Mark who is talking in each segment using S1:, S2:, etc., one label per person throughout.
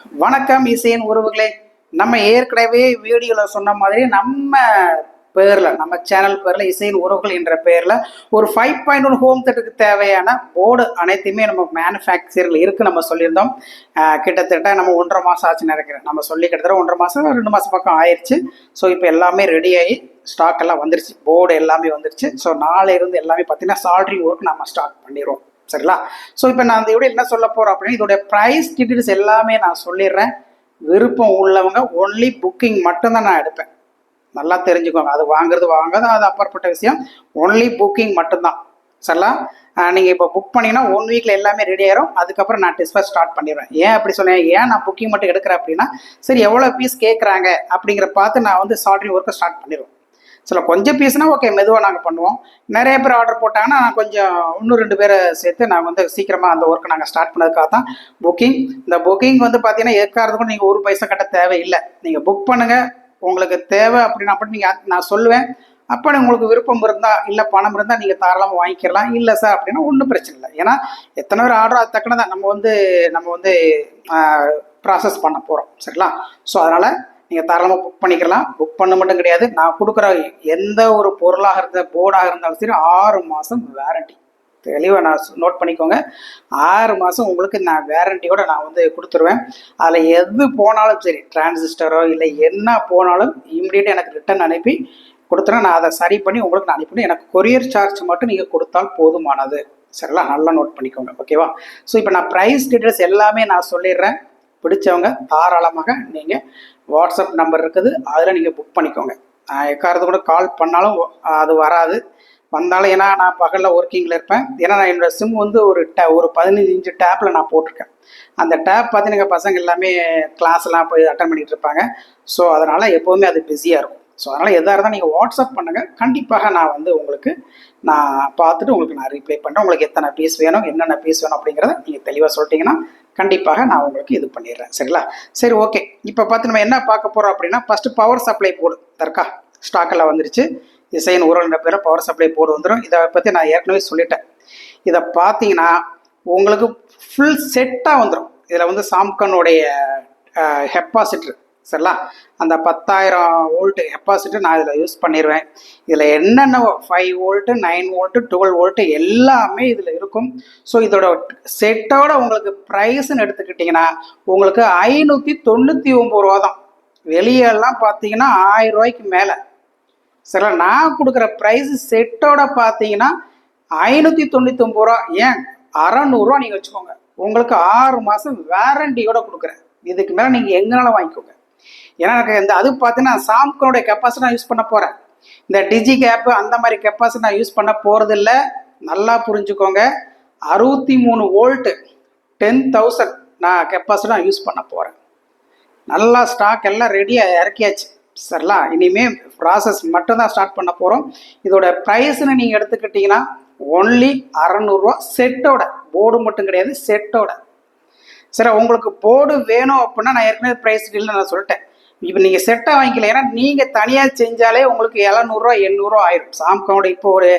S1: வணக்கம் இசையின் உறவுகளே. நம்ம ஏற்கனவே வீடியோவில் சொன்ன மாதிரி நம்ம சேனல் பேரில் இசையின் உறவுகள் என்ற பேரில் ஒரு 5.1 ஹோம் தேட்டருக்கு தேவையான போர்டு அனைத்துமே நம்ம மேனுஃபேக்சரில் இருக்குது நம்ம சொல்லியிருந்தோம். கிட்டத்தட்ட நம்ம 1.5 மாதம் ஆச்சுன்னு நினைக்கிறேன். நம்ம சொல்லி கிட்டத்தட்ட 1.5 மாதம் 2 மாதம் பக்கம் ஆயிடுச்சு. ஸோ இப்போ எல்லாமே ரெடியாகி ஸ்டாக் எல்லாம் வந்துருச்சு, போர்டு எல்லாமே வந்துருச்சு. ஸோ நாளையிலிருந்து எல்லாமே பார்த்தீங்கன்னா சால்ட்ரிங் ஒர்க் நம்ம ஸ்டார்ட் பண்ணிடுவோம். சரிங்களா? ஸோ இப்போ நான் அந்த என்ன சொல்ல போகிறோம் அப்படின்னா, இதோடைய ப்ரைஸ் டீட்டெயில்ஸ் எல்லாமே நான் சொல்லிடுறேன். விருப்பம் உள்ளவங்க ஒன்லி புக்கிங் மட்டும்தான் நான் எடுப்பேன். நல்லா தெரிஞ்சுக்கோங்க. அது வாங்காத அது அப்பாற்பட்ட விஷயம். ஒன்லி புக்கிங் மட்டும்தான். சரிங்களா? நீங்கள் இப்போ புக் பண்ணிங்கன்னா 1 வீக்கில் எல்லாமே ரெடி ஆயிரும். அதுக்கப்புறம் நான் டிஸ்பேச் ஸ்டார்ட் பண்ணிடுவேன். ஏன் அப்படி சொன்னேன், ஏன் நான் புக்கிங் மட்டும் எடுக்கிறேன் அப்படின்னா, சரி எவ்வளோ பீஸ் கேட்குறாங்க அப்படிங்கிற பார்த்து நான் வந்து சால்ட்ரிங் ஒர்க்கை ஸ்டார்ட் பண்ணிடுவேன். சில கொஞ்சம் பீஸ்னால் ஓகே, மெதுவாக நாங்கள் பண்ணுவோம். நிறைய பேர் ஆர்டர் போட்டாங்கன்னா நான் கொஞ்சம் இன்னும் 2 பேரை சேர்த்து நாங்கள் வந்து சீக்கிரமாக அந்த ஒர்க்கை நாங்கள் ஸ்டார்ட் பண்ணதுக்காக தான் புக்கிங். இந்த புக்கிங் வந்து பார்த்தீங்கன்னா எதுக்காகிறதுக்கும் நீங்கள் 1 பைசா கட்ட தேவையில்லை. நீங்கள் புக் பண்ணுங்கள், உங்களுக்கு தேவை அப்படின்னா அப்படி நீங்கள் நான் சொல்லுவேன். அப்போ உங்களுக்கு விருப்பம் இருந்தால் இல்லை பணம் இருந்தால் நீங்கள் தாராளமாக வாங்கிக்கலாம். இல்லை சார் அப்படின்னா ஒன்றும் பிரச்சனை இல்லை. ஏன்னா எத்தனை பேர் ஆர்டர் அது தக்கனதான் நம்ம வந்து ப்ராசஸ் பண்ண போகிறோம். சரிங்களா? ஸோ அதனால் நீங்கள் தாராளமாக புக் பண்ணிக்கலாம். புக் பண்ண மட்டும் கிடையாது, நான் கொடுக்குற எந்த ஒரு பொருளாக போர்டாக இருந்தாலும் சரி 6 மாதம் வேரண்டி. தெளிவாக நான் நோட் பண்ணிக்கோங்க. 6 மாதம் உங்களுக்கு நான் வேரண்டியோட நான் வந்து கொடுத்துருவேன். அதில் எது போனாலும் சரி, டிரான்சிஸ்டரோ இல்லை என்ன போனாலும் இம்மிடியேட்டாக எனக்கு ரிட்டன் அனுப்பி கொடுத்துறேன். நான் அதை சரி பண்ணி உங்களுக்கு நான் அனுப்பினேன். எனக்கு கொரியர் சார்ஜ் மட்டும் நீங்கள் கொடுத்தால் போதுமானது. சரிங்களா? நல்லா நோட் பண்ணிக்கோங்க. ஓகேவா? ஸோ இப்போ நான் ப்ரைஸ் டீட்டெயில்ஸ் எல்லாமே நான் சொல்லிடுறேன். பிடிச்சவங்க தாராளமாக நீங்கள் வாட்ஸ்அப் நம்பர் இருக்குது, அதில் நீங்கள் புக் பண்ணிக்கோங்க. எக்காரது கூட கால் பண்ணாலும் அது வராது. வந்தாலும் ஏன்னா நான் பகலில் ஒர்க்கிங்கில் இருப்பேன். ஏன்னா நான் என்னோடய சிம் வந்து ஒரு 15 இன்ச்சு டேப்பில் நான் போட்டிருக்கேன். அந்த டேப் பார்த்தீங்கன்னா பசங்க எல்லாமே கிளாஸ்லாம் போய் அட்டன் பண்ணிகிட்டு இருப்பாங்க. ஸோ அதனால் எப்போவுமே அது பிஸியாக இருக்கும். ஸோ அதனால் எதாக இருந்தால் நீங்கள் வாட்ஸ்அப் பண்ணுங்கள். கண்டிப்பாக நான் வந்து உங்களுக்கு நான் பார்த்துட்டு உங்களுக்கு நான் ரீப்ளை பண்ணுறேன். உங்களுக்கு எத்தனை பீஸ் வேணும், என்னென்ன பீஸ் வேணும் அப்படிங்கிறத நீங்கள் தெளிவாக சொல்லிட்டீங்கன்னா கண்டிப்பாக நான் உங்களுக்கு இது பண்ணிடுறேன். சரிங்களா? சரி, ஓகே. இப்போ பார்த்து நம்ம என்ன பார்க்க போகிறோம் அப்படின்னா, ஃபஸ்ட்டு பவர் சப்ளை போர்டு இருக்கா, ஸ்டாக்கெல்லாம் வந்துருச்சு. இசையின் உரல்ன்ற பேரில் பவர் சப்ளை போர்டு வந்துடும். இதை பற்றி நான் ஏற்கனவே சொல்லிட்டேன். இதை பார்த்தீங்கன்னா உங்களுக்கு ஃபுல் செட்டாக வந்துடும். இதில் வந்து சாம்சங்கோடைய ஹெப்பாசிட்டர், சரிங்களா, அந்த 10,000 வோல்ட்டு ஹெப்பாசிட்டர் நான் இதில் யூஸ் பண்ணிடுவேன். இதில் என்னென்ன 5 வோல்ட்டு 9 வோல்ட்டு 12 வோல்ட்டு எல்லாமே இதில் இருக்கும். ஸோ இதோட செட்டோட உங்களுக்கு ப்ரைஸ்ன்னு எடுத்துக்கிட்டிங்கன்னா உங்களுக்கு 599 ரூபா தான். வெளியெல்லாம் பார்த்தீங்கன்னா 1000 ரூபாய்க்கு மேலே. சரிங்களா? நான் கொடுக்குற ப்ரைஸ் செட்டோட பார்த்தீங்கன்னா 599 ரூபா. ஏன் 600 ரூபா நீங்கள் வச்சுக்கோங்க. உங்களுக்கு 6 மாதம் வேரண்டியோட கொடுக்குறேன். இதுக்கு மேலே நீங்கள் எங்கனாலும் வாங்கிக்கோங்க. ஏன்னா எனக்கு அது பார்த்தீங்கன்னா சாம்சங்கோடைய கெப்பாசிட்டி நான் யூஸ் பண்ண போகிறேன். இந்த டிஜி கேப்பு அந்த மாதிரி கெப்பாசிட்டி நான் யூஸ் பண்ண போகிறது இல்லை. நல்லா புரிஞ்சுக்கோங்க. 63 வோல்ட்டு 10,000 நான் கெப்பாசிட்டி நான் யூஸ் பண்ண போகிறேன். நல்லா ஸ்டாக் எல்லாம் ரெடியாக இறக்கியாச்சு. சரிங்களா? இனிமேல் ப்ராசஸ் மட்டும்தான் ஸ்டார்ட் பண்ண போகிறோம். இதோட ப்ரைஸ்ன்னு நீங்கள் எடுத்துக்கிட்டிங்கன்னா ஒன்லி 600 ரூபா செட்டோட. போர்டு மட்டும் கிடையாது, செட்டோட. சரி, உங்களுக்கு போர்டு வேணும் அப்படின்னா நான் ஏற்கனவே ப்ரைஸ் டீல்னு நான் சொல்லிட்டேன். இப்போ நீங்கள் செட்டாக வாங்கிக்கல. ஏன்னா நீங்கள் தனியாக செஞ்சாலே உங்களுக்கு 700 800 ஆயிரும். சாம்சங்கோட இப்போ ஒரு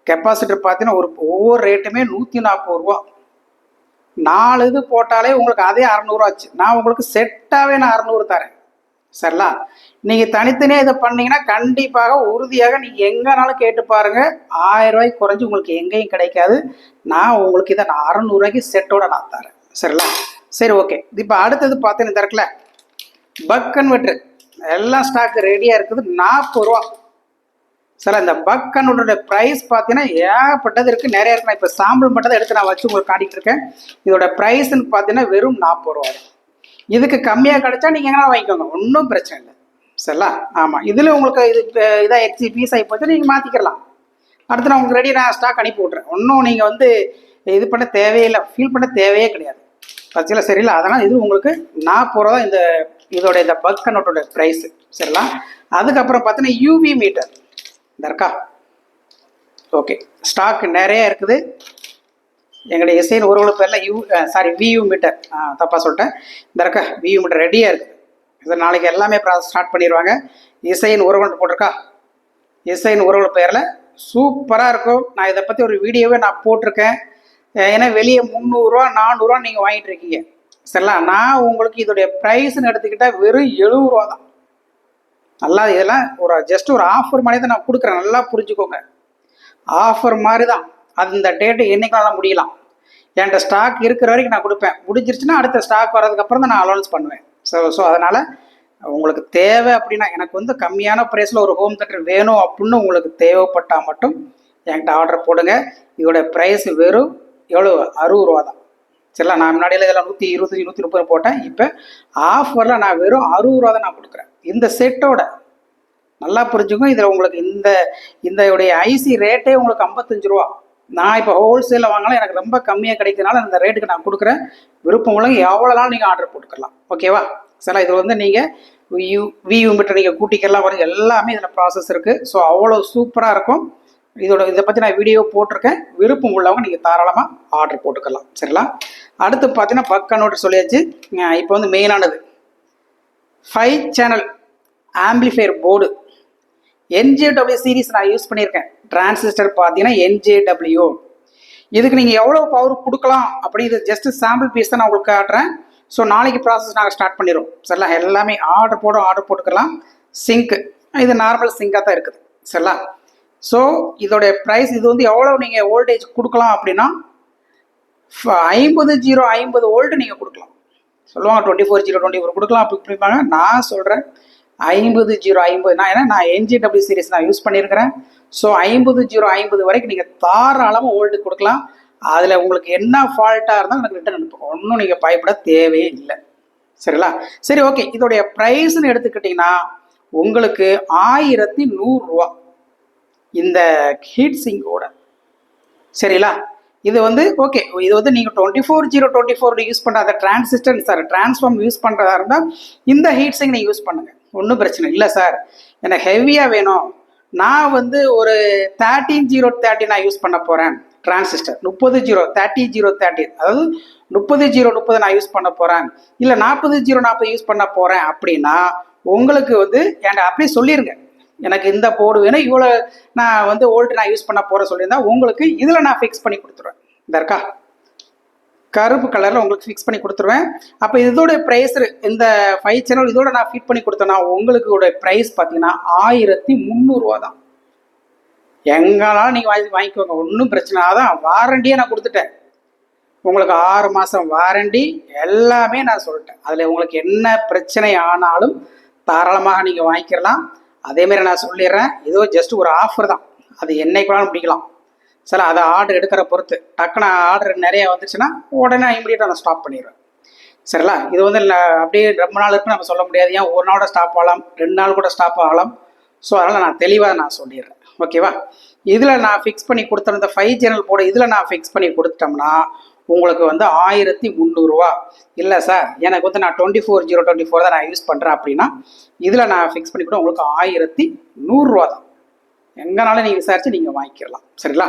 S1: கெப்பாசிட்டர் பார்த்தீங்கன்னா ஒவ்வொரு ரேட்டுமே 140 ரூபா. 4 இது போட்டாலே உங்களுக்கு அதே 600 ஆச்சு. நான் உங்களுக்கு செட்டாகவே நான் 600 தரேன். சரிங்களா? நீங்கள் தனித்தனியாக இதை பண்ணீங்கன்னா கண்டிப்பாக உறுதியாக நீங்கள் எங்கேனாலும் கேட்டு பாருங்கள், 1000 ரூபாய்க்கு குறைஞ்சி உங்களுக்கு எங்கேயும் கிடைக்காது. நான் உங்களுக்கு இதை 600 ரூபாய்க்கு செட்டோட நான் தரேன். சரிங்களா? சரி, ஓகே. இப்போ அடுத்தது பார்த்தீங்கன்னா இந்த இடத்துல பக் கன்வெர்ட்டர் எல்லாம் ஸ்டாக் ரெடியாக இருக்குது. 40 ரூபா. சார், இந்த பக் கன்வெர்ட்டரோட ப்ரைஸ் பார்த்தீங்கன்னா ஏகப்பட்டது இருக்குது, நிறைய இருக்குது. நான் இப்போ சாம்பிள் மட்டும் தான் எடுத்து நான் வச்சு உங்களுக்கு காட்டிகிட்டு இருக்கேன். இதோட ப்ரைஸ்ன்னு பார்த்தீங்கன்னா வெறும் 40 ரூபா. இதுக்கு கம்மியாக கிடைச்சா நீங்கள் எங்கன்னா வாங்கிக்கோங்க, ஒன்றும் பிரச்சனை இல்லை. சரிங்களா? ஆமாம், இதில் உங்களுக்கு இது இதாக பீஸ் ஆகி போச்சு, நீங்கள் மாற்றிக்கலாம். அடுத்து நான் உங்களுக்கு நான் ஸ்டாக் அனுப்பி விட்றேன். ஒன்றும் நீங்கள் வந்து இது பண்ண தேவையில்லை, ஃபீல் பண்ண தேவையே கிடையாது. பட்சத்தில் சரியில்லை. அதனால் இது உங்களுக்கு 40 ரூபா தான் இதோட இந்த பக் கன்வெர்ட்டரோட ப்ரைஸு. சரிங்களா? அதுக்கப்புறம் பார்த்தீங்கன்னா யூவி மீட்டர் இந்த இருக்கா. ஓகே, ஸ்டாக் நிறைய இருக்குது. எங்களுடைய இசையின் உறவுகள் பேரில் வியூ மீட்டர், தப்பாக சொல்லிட்டேன். இந்த இருக்க வியூ மீட்டர் ரெடியாக இருக்குது. இது நாளைக்கு எல்லாமே ப்ராசஸ் ஸ்டார்ட் பண்ணிடுவாங்க. இசையின் உறவுகள் போட்டிருக்கா. இசையின் உறவுகள் பேரில் சூப்பராக இருக்கும். நான் இதை பற்றி ஒரு வீடியோவே நான் போட்டிருக்கேன். ஏன்னா வெளியே 300 ரூபா 400 ரூபா நீங்கள் வாங்கிட்டு இருக்கீங்க. சரிங்களா. நான் உங்களுக்கு இதோடைய ப்ரைஸ்ன்னு எடுத்துக்கிட்டால் வெறும் 70 ரூபா தான். நல்லா இதெல்லாம் ஒரு ஜஸ்ட் ஒரு ஆஃபர் மாதிரி தான் நான் கொடுக்குறேன், நல்லா புரிஞ்சுக்கோங்க. ஆஃபர் மாதிரி தான். அது இந்த டேட்டு என்னைக்காலும் முடியலாம். என்கிட்ட ஸ்டாக் இருக்கிற வரைக்கும் நான் கொடுப்பேன். முடிஞ்சிருச்சுன்னா அடுத்த ஸ்டாக் வர்றதுக்கப்புறம் தான் நான் அலௌன்ஸ் பண்ணுவேன். ஸோ அதனால் உங்களுக்கு தேவை அப்படின்னா, எனக்கு வந்து கம்மியான ப்ரைஸில் ஒரு ஹோம் தேட்டர் வேணும் அப்படின்னு உங்களுக்கு தேவைப்பட்டால் மட்டும் என்கிட்ட ஆர்டர் போடுங்க. இதோட ப்ரைஸ் வெறும் எவ்வளோ 60 ரூபா தான். சரிங்களா. நான் முன்னாடியில் இதெல்லாம் 125 130 போட்டேன். இப்போ ஆஃபரில் நான் வெறும் 60 ரூபா தான் நான் கொடுக்குறேன் இந்த செட்டோட. நல்லா புரிஞ்சுக்கும். இதில் உங்களுக்கு இந்த ஐசி ரேட்டே உங்களுக்கு 55 ரூபா. நான் இப்போ ஹோல்சேலில் வாங்கலாம், எனக்கு ரொம்ப கம்மியாக கிடைக்கிறதுனால இந்த ரேட்டுக்கு நான் கொடுக்குறேன். விருப்பம் உள்ளவங்க எவ்வளோ நாள் நீங்கள் ஆர்டர் போட்டுக்கலாம். ஓகேவா. சரி, இது வந்து நீங்கள் வியூ மீட்டர் நீங்கள் கூட்டிக்கலாம் வரும், எல்லாமே இதில் ப்ராசஸ் இருக்குது. ஸோ அவ்வளோ சூப்பராக இருக்கும். இதை பற்றி நான் வீடியோ போட்டிருக்கேன். விருப்பம் உள்ளவங்க நீங்கள் தாராளமாக ஆர்டர் போட்டுக்கலாம். சரிங்களா. அடுத்து பார்த்தீங்கன்னா பக் கன்வெர்ட்டர் சொல்லியாச்சு. இப்போ வந்து மெயினானது 5 channel amplifier board NJW series நான் யூஸ் பண்ணியிருக்கேன். டிரான்சிஸ்டர் பார்த்தீங்கன்னா NJW. இதுக்கு நீங்கள் எவ்வளோ பவர் கொடுக்கலாம் அப்படி, இது ஜஸ்ட் சாம்பிள் பீஸ் தான் நான் உங்களுக்கு காட்டுறேன். ஸோ நாளைக்கு ப்ராசஸ் நாங்கள் ஸ்டார்ட் பண்ணிடுவோம். சரிங்களா. எல்லாமே ஆர்டர் போட்டுக்கலாம். சிங்க் இது நார்மல் சிங்காக தான் இருக்குது. சரிங்களா. ஸோ இதோடைய ப்ரைஸ் இது வந்து எவ்வளோ நீங்கள் வோல்டேஜ் கொடுக்கலாம் அப்படின்னா 50 வோல்ட் நீங்கள் கொடுக்கலாம். சொல்லுவாங்க 24 கொடுக்கலாம் அப்படிப்பாங்க. நான் சொல்கிறேன் 50 நான் NJW சீரிஸ் நான் யூஸ் பண்ணியிருக்கிறேன். ஸோ 50 வரைக்கும் நீங்கள் தாராளமாக வோல்ட்டு கொடுக்கலாம். அதில் உங்களுக்கு என்ன ஃபால்ட்டாக இருந்தாலும் எனக்கு ரிட்டர்ன் அனுப்புங்க. ஒன்றும் நீங்கள் பயப்பட தேவையே இல்லை. சரிங்களா. சரி, ஓகே. இதோடைய ப்ரைஸ்ன்னு எடுத்துக்கிட்டிங்கன்னா உங்களுக்கு 1100 ரூபா இந்த ஹீட் சிங்கோட. சரிங்களா. இது வந்து ஓகே. இது வந்து நீங்கள் 24 யூஸ் பண்ணுற அந்த டிரான்ஸ்ஃபார்ம் யூஸ் பண்ணுறதா இருந்தால் இந்த ஹீட் சிங் நீங்கள் யூஸ் பண்ணுங்கள், ஒன்றும் பிரச்சனை இல்லை. சார் எனக்கு ஹெவியாக வேணும், நான் வந்து ஒரு 13-030 நான் யூஸ் பண்ண போகிறேன். டிரான்சிஸ்டர் 30-30, அதாவது 30-30 நான் யூஸ் பண்ண போகிறேன், இல்லை 40-40 யூஸ் பண்ண போகிறேன் அப்படின்னா உங்களுக்கு வந்து என்கிட்ட அப்படியே சொல்லிடுங்க. எனக்கு இந்த போர்டு வேணும், இவ்வளோ நான் வந்து வோல்ட் நான் யூஸ் பண்ண போகிறேன் சொல்லியிருந்தா உங்களுக்கு இதில் நான் ஃபிக்ஸ் பண்ணி கொடுத்துருவேன். இந்த இருக்கா கருப்பு கலரில் உங்களுக்கு ஃபிக்ஸ் பண்ணி கொடுத்துருவேன். அப்போ இதோட ப்ரைஸ் இந்த 5 சேனல் இதோட நான் ஃபிட் பண்ணி கொடுத்தேன்னா உங்களுக்கு ப்ரைஸ் பார்த்தீங்கன்னா 1300 ரூபா தான். எங்கனாலும் நீங்கள் வாங்கிக்கோங்க, ஒன்றும் பிரச்சனை. அதான் வாரண்டியே நான் கொடுத்துட்டேன் உங்களுக்கு. 6 மாதம் வாரண்டி எல்லாமே நான் சொல்லிட்டேன். அதில் உங்களுக்கு என்ன பிரச்சனை ஆனாலும் தாராளமாக நீங்கள் வாங்கிக்கலாம். அதேமாரி நான் சொல்லிடுறேன், ஏதோ ஜஸ்ட் ஒரு ஆஃபர் தான், அது என்னைக்குனாலும் பிடிக்கலாம். சரி, அதை ஆர்டர் எடுக்கிற பொறுத்து. டக்குன்னு ஆர்டர் நிறைய வந்துச்சுன்னா உடனே இமீடியட்டாக நான் ஸ்டாப் பண்ணிடுவேன். சரிங்களா. இது வந்து அப்படியே ரொம்ப நாள் இருக்குன்னு நம்ம சொல்ல முடியாது. ஏன் ஒரு நாளோட ஸ்டாப் ஆகலாம், 2 நாள் கூட ஸ்டாப் ஆகலாம். ஸோ அதனால் நான் தெளிவாக நான் சொல்லிடுறேன். ஓகேவா. இதில் நான் ஃபிக்ஸ் பண்ணி கொடுத்தேன், இந்த 5 சேனல் போர்டு இதில் நான் ஃபிக்ஸ் பண்ணி கொடுத்துட்டோம்னா உங்களுக்கு வந்து 1300 ரூபா. இல்லை சார் எனக்கு வந்து நான் 24-024 தான் நான் யூஸ் பண்ணுறேன் அப்படின்னா இதில் நான் ஃபிக்ஸ் பண்ணி கூட உங்களுக்கு 1100 ரூபா தான். எங்கனாலும் நீங்கள் விசாரித்து நீங்கள் வாங்கிக்கலாம். சரிங்களா.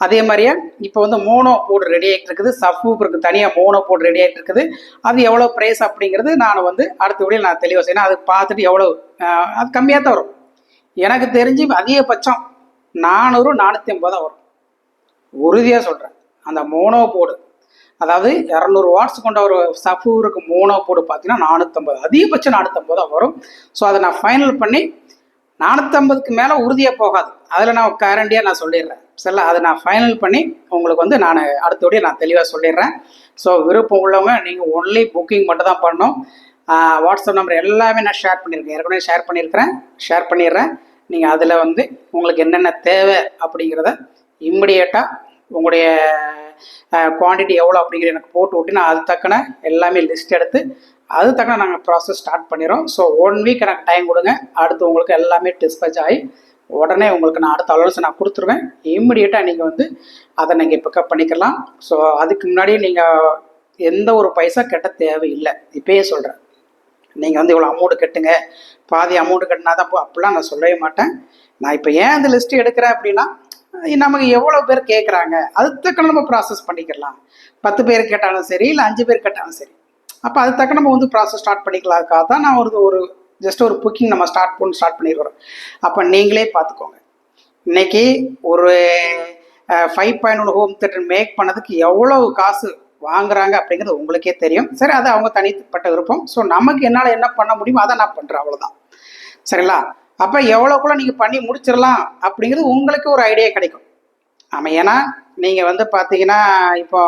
S1: அதே மாதிரியே இப்போ வந்து மோனோ போர்டு ரெடி ஆகிட்டு இருக்குது, சப்வூஃபருக்கு தனியாக மோனோ போர்டு ரெடி ஆகிட்டு இருக்குது. அது எவ்வளோ ப்ரைஸ் அப்படிங்கிறது நான் வந்து அடுத்த வீடியோவில் நான் தெளிவாக செய்யணும். அது பார்த்துட்டு எவ்வளோ அது கம்மியாக தான் வரும். எனக்கு தெரிஞ்சு அதிகபட்சம் 400-450 தான் வரும், உறுதியாக சொல்கிறேன். அந்த மோனோ போர்டு, அதாவது 200 வாட்ஸ் கொண்ட ஒரு சப்வூஃபருக்கு மோனோ போர்டு பார்த்தீங்கன்னா 450, அதிகபட்சம் 450 தான் வரும். ஸோ அதை நான் ஃபைனல் பண்ணி 450க்கு மேலே உறுதியாக போகாது, அதில் நான் கேரண்டியாக நான் சொல்லிடுறேன். சரிங்களா. அதை நான் ஃபைனல் பண்ணி உங்களுக்கு வந்து நான் அடுத்தபடியே நான் தெளிவாக சொல்லிடுறேன். ஸோ விருப்பம் உள்ளவங்க நீங்கள் ஒன்லி புக்கிங் மட்டும் தான் பண்ணணும். வாட்ஸ்அப் நம்பர் எல்லாமே நான் ஷேர் பண்ணியிருக்கேன், ஏற்கனவே ஷேர் பண்ணிடுறேன். நீங்கள் அதில் வந்து உங்களுக்கு என்னென்ன தேவை அப்படிங்கிறத இம்மிடியேட்டாக உங்களுடைய குவான்டிட்டி எவ்வளோ அப்படிங்கிற எனக்கு போட்டு விட்டு நான் அது தக்கன எல்லாமே லிஸ்ட் எடுத்து அது தக்கன நாங்கள் ப்ராசஸ் ஸ்டார்ட் பண்ணிடுறோம். ஸோ 1 வீக் எனக்கு டைம் கொடுங்க, அடுத்து உங்களுக்கு எல்லாமே டிஸ்பேச் ஆகி உடனே உங்களுக்கு நான் அடுத்த அலோன்ஸ் நான் கொடுத்துருவேன். இம்மிடியேட்டாக நீங்கள் வந்து அதை நீங்கள் பிக்கப் பண்ணிக்கலாம். ஸோ அதுக்கு முன்னாடி நீங்கள் எந்த ஒரு பைசா கட்ட தேவையில்லை. இப்பயே சொல்கிறேன், நீங்கள் வந்து இவ்வளோ அமௌண்ட் கட்டுங்க, பாதி அமௌண்ட் கட்டினா தான் அப்படிலாம் நான் சொல்லவே மாட்டேன். நான் இப்போ ஏன் அந்த லிஸ்ட்டு எடுக்கிறேன் அப்படின்னா நமக்கு எவ்வளோ பேர் கேட்குறாங்க அது தக்க நம்ம ப்ராசஸ் பண்ணிக்கலாம். 10 பேர் கேட்டாலும் சரி, இல்லை 5 பேர் கேட்டாலும் சரி, அப்போ அது தக்க நம்ம வந்து ப்ராசஸ் ஸ்டார்ட் பண்ணிக்கலாம். அதுக்காக தான் நான் ஒரு ஜஸ்ட் ஒரு புக்கிங் நம்ம ஸ்டார்ட் பண்ணிடுறோம். அப்போ நீங்களே பார்த்துக்கோங்க, இன்னைக்கு ஒரு 5.1 ஹோம் தியேட்டர் மேக் பண்ணதுக்கு எவ்வளோ காசு வாங்குறாங்க அப்படிங்கிறது உங்களுக்கே தெரியும். சரி, அது அவங்க தனிப்பட்ட விருப்பம். ஸோ நமக்கு என்னால் என்ன பண்ண முடியுமோ அதை நான் பண்ணுறேன், அவ்வளோதான். சரிங்களா? அப்போ எவ்வளோக்குள்ள நீங்கள் பண்ணி முடிச்சிடலாம் அப்படிங்கிறது உங்களுக்கு ஒரு ஐடியா கிடைக்கும். ஆமாம், ஏன்னா நீங்கள் வந்து பார்த்தீங்கன்னா இப்போ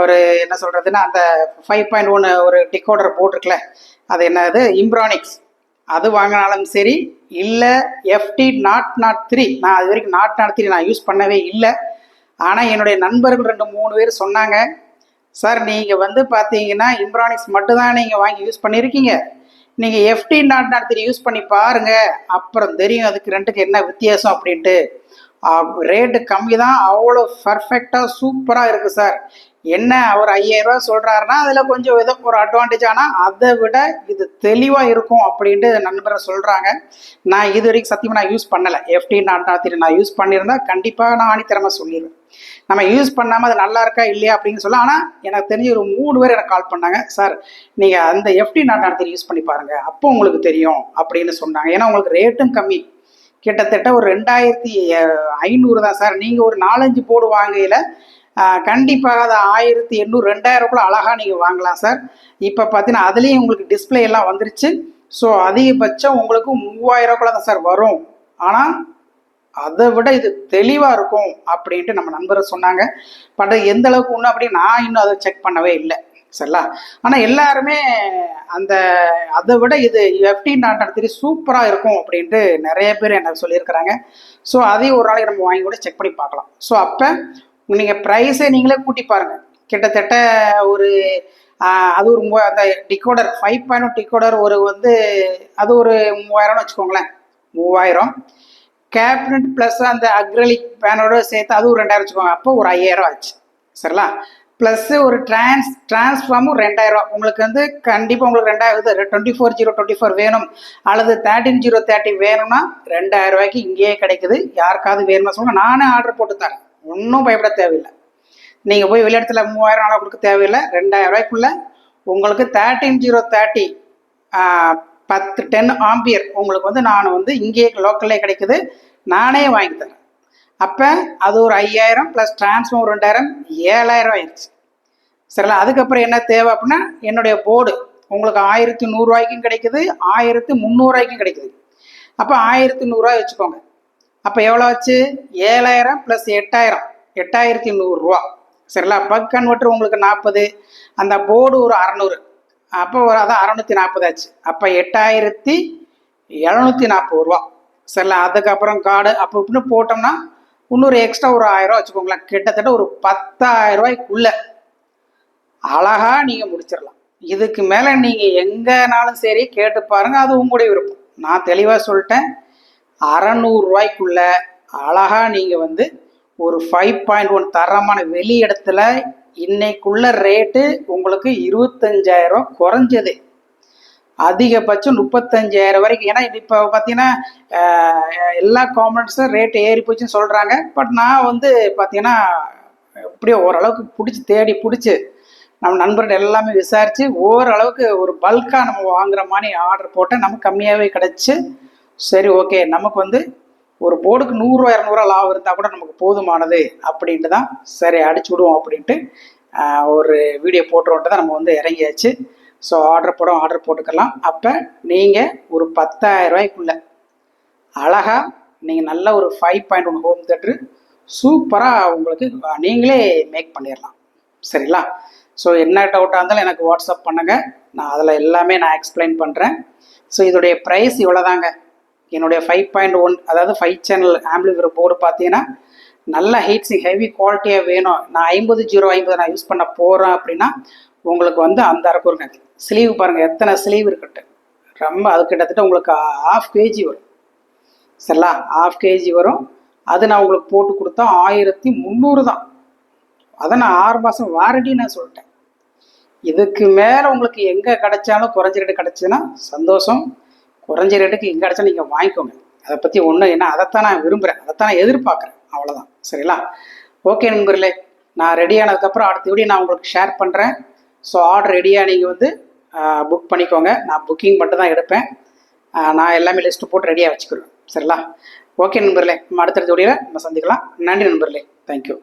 S1: ஒரு என்ன சொல்கிறதுன்னா அந்த 5.1 ஒரு டிகோடர் போட்டிருக்கல, அது என்னது இம்ப்ரானிக்ஸ், அது வாங்கினாலும் சரி, இல்லை எஃப்டி நாட் 3, நான் அது வரைக்கும் நாட் 3 நான் யூஸ் பண்ணவே இல்லை. ஆனால் என்னுடைய நண்பர்கள் 2-3 பேர் சொன்னாங்க, சார் நீங்கள் வந்து பார்த்தீங்கன்னா இம்ப்ரானிக்ஸ் மட்டும்தான் நீங்கள் வாங்கி யூஸ் பண்ணியிருக்கீங்க, நீங்கள் எஃப்டி நாட் 3 யூஸ் பண்ணி பாருங்கள், அப்புறம் தெரியும் அதுக்கு ரெண்டுக்கு என்ன வித்தியாசம் அப்படின்ட்டு. ரேட்டு கம்மி தான், அவ்வளோ பர்ஃபெக்டாக சூப்பராக இருக்குது சார். என்ன அவர் 5000 ரூபா சொல்கிறாருன்னா அதில் கொஞ்சம் ஏதோ ஒரு அட்வான்டேஜ், ஆனால் அதை விட இது தெளிவாக இருக்கும் அப்படின்ட்டு நண்பரை சொல்கிறாங்க. நான் இது வரைக்கும் சத்தியமாக நான் யூஸ் பண்ணலை. எஃப்டி நாட் 3 நான் யூஸ் பண்ணியிருந்தா கண்டிப்பாக நான் ஆணித்தரமாக சொல்லிடுவேன். நம்ம யூஸ் பண்ணாமல் அது நல்லா இருக்கா இல்லையா அப்படின்னு சொல்ல. ஆனால் எனக்கு தெரிஞ்ச ஒரு 3 பேர் எனக்கு கால் பண்ணாங்க, சார் நீங்கள் அந்த எஃப்டி நாட் 3 யூஸ் பண்ணி பாருங்கள், அப்போ உங்களுக்கு தெரியும் அப்படின்னு சொன்னாங்க. ஏன்னா உங்களுக்கு ரேட்டும் கம்மி, கிட்டத்தட்ட ஒரு 2500 தான் சார். நீங்கள் ஒரு 4-5 போர்டு வாங்கையில் கண்டிப்பாக அது 1800 2000 அழகாக நீங்கள் வாங்கலாம் சார். இப்போ பார்த்தீங்கன்னா அதுலேயும் உங்களுக்கு டிஸ்பிளே எல்லாம் வந்துருச்சு. ஸோ அதிகபட்சம் உங்களுக்கு 3000 தான் சார் வரும். ஆனால் அதை விட இது தெளிவாக இருக்கும் அப்படின்ட்டு நம்ம நண்பர் சொன்னாங்க. பட் எந்த அளவுக்கு ஒன்று அப்படி நான் இன்னும் அதை செக் பண்ணவே இல்லை, சரிங்களா? ஆனால் எல்லாருமே அதை விட இது எஃப்டி நாட் 3 சூப்பராக இருக்கும் அப்படின்ட்டு நிறைய பேர் எனக்கு சொல்லியிருக்கிறாங்க. ஸோ அதையும் ஒரு நாளைக்கு நம்ம வாங்கி கூட செக் பண்ணி பார்க்கலாம். ஸோ அப்போ நீங்கள் ப்ரைஸை நீங்களே கூட்டி பாருங்கள். கிட்டத்தட்ட ஒரு அது ஒரு அந்த டிகோடர் 5.1 டிகோடர் ஒரு வந்து அது ஒரு 3000 வச்சுக்கோங்களேன். 3000 கேபினட் ப்ளஸ் அந்த அக்ரலிக் பேனோட சேர்த்து அது ஒரு 2000 வச்சுக்கோங்க. அப்போ ஒரு 5000 ஆச்சு, சரிங்களா? ப்ளஸ்ஸு ஒரு டிரான்ஸ்ஃபார்மும் 2000. உங்களுக்கு வந்து கண்டிப்பாக உங்களுக்கு 24/024 வேணும் அல்லது 13/030 வேணும்னா 2000 ரூபாய்க்கு இங்கேயே கிடைக்குது. யாருக்காவது வேணும்னா சொல்லுங்கள், நானே ஆர்டர் போட்டு தரேன், ஒன்றும் பயப்பட தேவையில்லை. நீங்கள் போய் வெளியிடத்துல 3000 நாளாக கொடுக்க தேவையில்லை. 2000 ரூபாய்க்குள்ள உங்களுக்கு 13/030 10 ஆம்பியர் உங்களுக்கு வந்து நான் வந்து இங்கேயே லோக்கல்லே கிடைக்குது, நானே வாங்கி தரேன். அப்போ அது ஒரு 5000 ப்ளஸ் டிரான்ஸ்ஃபார்மர் 2000 7000 ஆயிடுச்சு, சரிங்களா? அதுக்கப்புறம் என்ன தேவை அப்படின்னா என்னுடைய போர்டு உங்களுக்கு 1100 ரூபாய்க்கும் கிடைக்குது, 1300 ரூபாய்க்கும் கிடைக்குது. அப்போ 1100 ரூபாய் வச்சுக்கோங்க. அப்போ எவ்வளோ ஆச்சு? 7000 ப்ளஸ் 8000 8100 ரூபா, சரிங்களா? பக் கன்வெர்ட்டர் உங்களுக்கு 40, அந்த போர்டு ஒரு 600, அப்போ ஒரு அதான் 640 ஆச்சு. அப்போ 8740 ரூபா, சரிங்களா? அதுக்கப்புறம் கார்டு அப்போ இப்படின்னு போட்டோம்னா இன்னொரு எக்ஸ்ட்ரா ஒரு 1000 ரூபா வச்சுக்கோங்களேன். கிட்டத்தட்ட ஒரு 10,000 ரூபாய்க்குள்ள அழகாக நீங்கள் முடிச்சிடலாம். இதுக்கு மேலே நீங்கள் எங்கேனாலும் சரி கேட்டு பாருங்கள், அது உங்களுடைய விருப்பம். நான் தெளிவாக சொல்லிட்டேன், 600 ரூபாய்க்குள்ள அழகாக நீங்கள் வந்து ஒரு 5.1 தரமான வெளி இடத்துல இன்னைக்குள்ள ரேட்டு உங்களுக்கு 25,000 ரூபா குறைஞ்சது, அதிகபட்சம் 35,000 வரைக்கும். ஏன்னா இப்போ பார்த்தீங்கன்னா எல்லா காம்பனண்ட்ஸும் ரேட்டு ஏறி போச்சுன்னு சொல்கிறாங்க. பட் நான் வந்து பார்த்தீங்கன்னா இப்படியே ஓரளவுக்கு தேடி பிடிச்சி நம்ம நண்பர்கள் எல்லாமே விசாரித்து ஓரளவுக்கு ஒரு பல்காக நம்ம வாங்குற மாதிரி ஆர்டர் போட்டால் நமக்கு கம்மியாகவே கிடச்சி. சரி, ஓகே, நமக்கு வந்து ஒரு போர்டுக்கு 100 200 லாபம் இருந்தால் கூட நமக்கு போதுமானது அப்படின்ட்டு தான் சரி அடிச்சு விடுவோம் அப்படின்ட்டு ஒரு வீடியோ போட்டுருவோன்ட்டு தான் நம்ம வந்து இறங்கியாச்சு. ஸோ ஆர்டர் போட்டுக்கலாம். அப்போ நீங்கள் ஒரு 10,000 ரூபாய்க்குள்ள அழகாக நீங்கள் நல்ல ஒரு 5.1 ஹோம் தியேட்டரு சூப்பராக உங்களுக்கு நீங்களே மேக் பண்ணிடலாம், சரிங்களா? ஸோ என்ன டவுட்டாக இருந்தாலும் எனக்கு வாட்ஸ்அப் பண்ணுங்கள், நான் அதில் எல்லாமே நான் எக்ஸ்பிளைன் பண்ணுறேன். ஸோ இதோடைய ப்ரைஸ் இவ்வளோதாங்க. என்னுடைய 5.1 அதாவது 5 சேனல் ஆம்பிளிஃபையர் போர்டு பார்த்தீங்கன்னா நல்ல ஹெவி குவாலிட்டியாக வேணும், நான் 50/050 நான் யூஸ் பண்ண போகிறேன் அப்படின்னா உங்களுக்கு வந்து அந்த இருக்குங்க. ஸ்லீவ் பாருங்கள் எத்தனை ஸ்லீவ் இருக்குட்டு, ரொம்ப அது கிட்டத்தட்ட உங்களுக்கு 1/2 kg வரும், சரிங்களா? 1/2 kg வரும். அது நான் உங்களுக்கு போட்டு கொடுத்தா 1300 தான். அதை நான் 6 மாதம் வாரண்டி நான் சொல்லிட்டேன். இதுக்கு மேலே உங்களுக்கு எங்கே கிடைச்சாலும் குறைஞ்ச ரேட்டு கிடச்சிதுன்னா சந்தோஷம், குறைஞ்ச ரேட்டுக்கு எங்கே கிடச்சா நீங்கள் வாங்கிக்கோங்க. அதை பற்றி ஒன்றும், ஏன்னா அதைத்தான் நான் விரும்புகிறேன், அதைத்தான் நான் எதிர்பார்க்குறேன், அவ்வளோதான், சரிங்களா? ஓகே நண்பர்களே, நான் ரெடி ஆனதுக்கப்புறம் அடுத்த வீடியோ நான் உங்களுக்கு ஷேர் பண்ணுறேன். ஸோ ஆர்டர் ரெடியாக நீங்கள் வந்து புக் பண்ணிக்கோங்க. நான் புக்கிங் மட்டும் தான் எடுப்பேன், நான் எல்லாமே லிஸ்ட்டு போட்டு ரெடியாக வச்சுக்கிறேன், சரிங்களா? ஓகே நண்பர்களே, நம்ம அடுத்த வீடியோவில் நம்ம சந்திக்கலாம். நன்றி நண்பர்களே, தேங்க்யூ.